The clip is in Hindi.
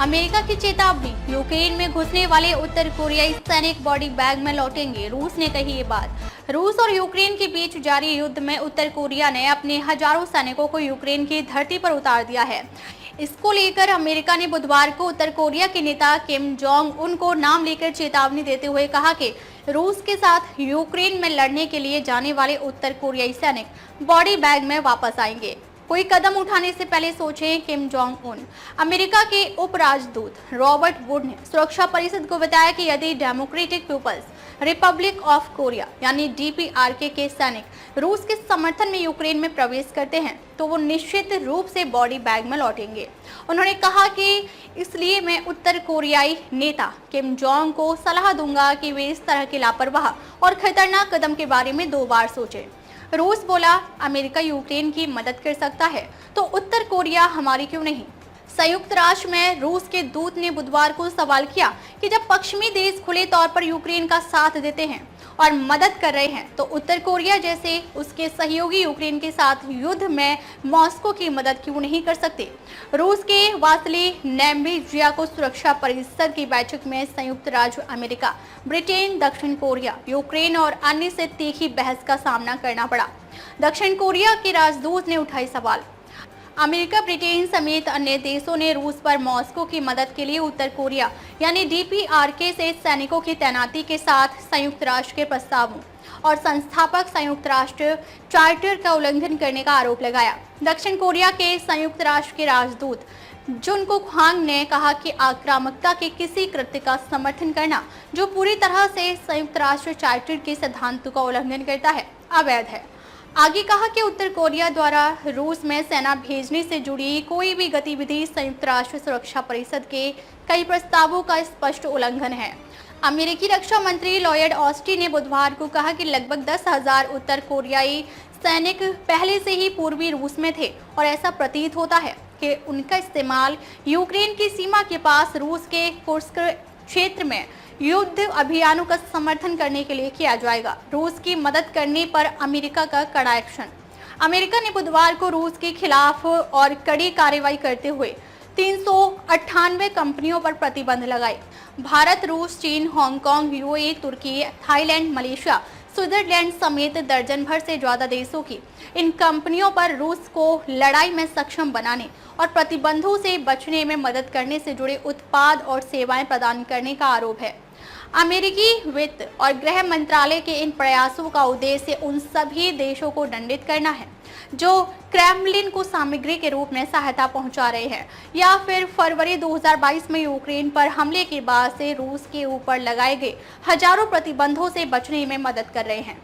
अमेरिका की चेतावनी, यूक्रेन में घुसने वाले उत्तर कोरियाई सैनिक बॉडी बैग में लौटेंगे। रूस ने कही ये बात। रूस और यूक्रेन के बीच जारी युद्ध में उत्तर कोरिया ने अपने हजारों सैनिकों को यूक्रेन की धरती पर उतार दिया है। इसको लेकर अमेरिका ने बुधवार को उत्तर कोरिया के नेता किम जोंग उन को नाम लेकर चेतावनी देते हुए कहा कि रूस के साथ यूक्रेन में लड़ने के लिए जाने वाले उत्तर कोरियाई सैनिक बॉडी बैग में वापस आएंगे। कोई कदम उठाने से पहले सोचें, किम जोंग उन। अमेरिका के उप राजदूत रॉबर्ट वुड ने सुरक्षा परिषद को बताया कि यदि Democratic People's Republic of Korea यानी डीपीआरके के सैनिक रूस के समर्थन में यूक्रेन में प्रवेश करते हैं तो वो निश्चित रूप से बॉडी बैग में लौटेंगे। उन्होंने कहा कि इसलिए मैं उत्तर कोरियाई नेता किम जोंग को सलाह दूंगा कि वे इस तरह के लापरवाह और खतरनाक कदम के बारे में 2 बार सोचें। रूस बोला, अमेरिका यूक्रेन की मदद कर सकता है तो उत्तर कोरिया हमारी क्यों नहीं। संयुक्त राष्ट्र में रूस के दूत ने बुधवार को सवाल किया कि जब पश्चिमी देश खुले तौर पर यूक्रेन का साथ देते हैं और मदद कर रहे हैं तो उत्तर कोरिया जैसे उसके सहयोगी यूक्रेन के साथ युद्ध में मॉस्को की मदद क्यों नहीं कर सकते। रूस के वासिली नेबेंजिया को सुरक्षा परिषद की बैठक में संयुक्त राज्य अमेरिका, ब्रिटेन, दक्षिण कोरिया, यूक्रेन और अन्य से तीखी बहस का सामना करना पड़ा। दक्षिण कोरिया के राजदूत ने उठाई सवाल। अमेरिका, ब्रिटेन समेत अन्य देशों ने रूस पर मॉस्को की मदद के लिए उत्तर कोरिया यानी डीपीआरके से सैनिकों की तैनाती के साथ संयुक्त राष्ट्र के प्रस्तावों और संस्थापक संयुक्त राष्ट्र चार्टर का उल्लंघन करने का आरोप लगाया। दक्षिण कोरिया के संयुक्त राष्ट्र के राजदूत जुनकुक हांग ने कहा कि आक्रामकता के किसी कृत्य का समर्थन करना जो पूरी तरह से संयुक्त राष्ट्र चार्टर के सिद्धांतों का उल्लंघन करता है, अवैध है। आगे कहा कि उत्तर कोरिया द्वारा रूस में सेना भेजने से जुड़ी कोई भी गतिविधि संयुक्त राष्ट्र सुरक्षा परिषद के कई प्रस्तावों का स्पष्ट उल्लंघन है। अमेरिकी रक्षा मंत्री लॉयड ऑस्टिन ने बुधवार को कहा कि लगभग 10,000 उत्तर कोरियाई सैनिक पहले से ही पूर्वी रूस में थे और ऐसा प्रतीत होता है कि उनका इस्तेमाल यूक्रेन की सीमा के पास रूस के कुर्स्क क्षेत्र में युद्ध अभियानों का समर्थन करने के लिए किया जाएगा। रूस की मदद करने पर अमेरिका का कड़ा एक्शन। अमेरिका ने बुधवार को रूस के खिलाफ और कड़ी कार्रवाई करते हुए 398 कंपनियों पर प्रतिबंध लगाए। भारत, रूस, चीन, हांगकांग, यूएई, तुर्की, थाईलैंड, मलेशिया, स्विट्जरलैंड समेत दर्जन भर से ज्यादा देशों की इन कंपनियों पर रूस को लड़ाई में सक्षम बनाने और प्रतिबंधों से बचने में मदद करने से जुड़े उत्पाद और सेवाएं प्रदान करने का आरोप है। अमेरिकी वित्त और गृह मंत्रालय के इन प्रयासों का उद्देश्य उन सभी देशों को दंडित करना है जो क्रेमलिन को सामग्री के रूप में सहायता पहुंचा रहे हैं या फिर फरवरी 2022 में यूक्रेन पर हमले के बाद से रूस के ऊपर लगाए गए हजारों प्रतिबंधों से बचने में मदद कर रहे हैं।